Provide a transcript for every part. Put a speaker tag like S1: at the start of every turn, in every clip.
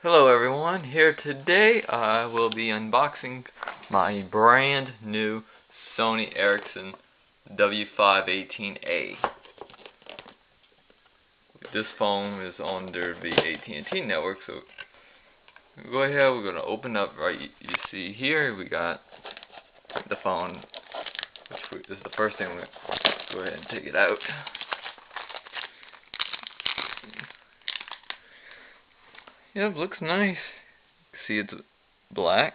S1: Hello everyone, here today I will be unboxing my brand new Sony Ericsson W518a. This phone is under the AT&T network, so go ahead, we're going to open up right, you see here we got the phone, which is the first thing we're going to go ahead and take it out. Yep, looks nice. See, it's black.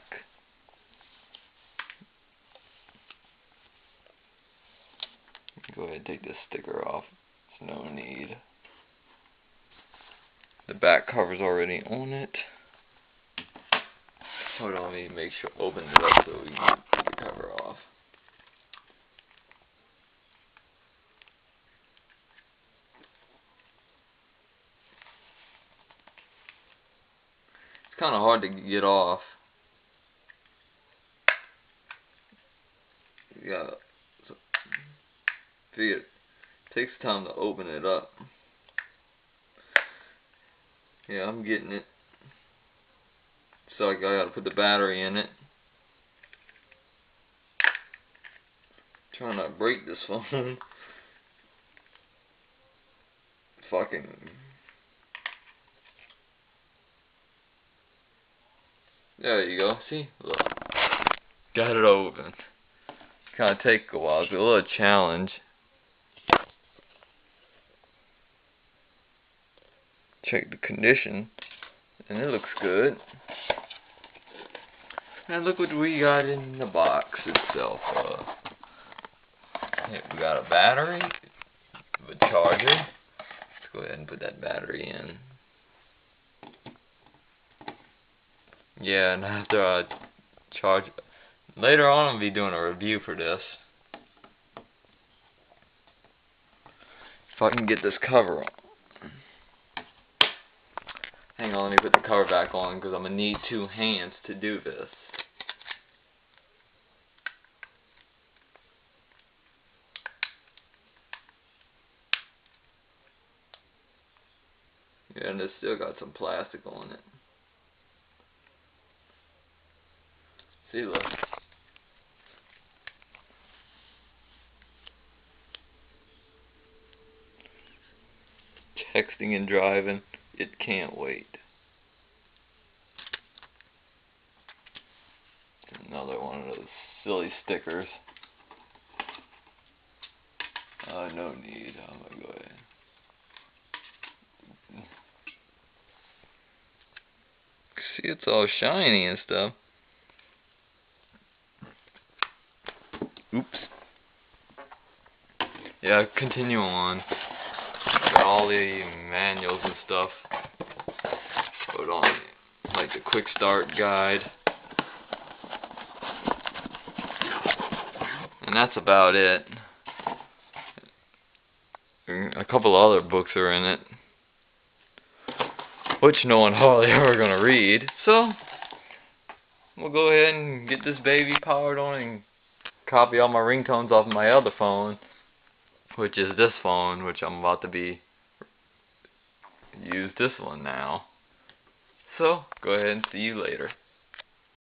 S1: Go ahead and take this sticker off. There's no need. The back cover's already on it. Hold on, let me make sure open it up so we can take the cover off. It's kind of hard to get off. Yeah, so, it takes time to open it up. Yeah, I'm getting it. So I gotta put the battery in it. Trying not to break this phone. Fucking. There you go. See? Look. Got it open. Kind of take a while. It's a little challenge. Check the condition, and it looks good. And look what we got in the box itself. We got a battery, a charger. Let's go ahead and put that battery in. Yeah, and after I charge, later on I'll be doing a review for this. If I can get this cover on. Hang on, let me put the cover back on because I'm going to need two hands to do this. Yeah, and it's still got some plastic on it. See, look. Texting and driving, it can't wait. Another one of those silly stickers. No need. I'm gonna go ahead. See, it's all shiny and stuff. Oops. Yeah, continue on. Got all the manuals and stuff. Put on, like the quick start guide. And that's about it. A couple other books are in it, which no one hardly ever gonna read. So we'll go ahead and get this baby powered on and copy all my ringtones off my other phone, which is this phone, which I'm about to use this one now. So go ahead and see you later.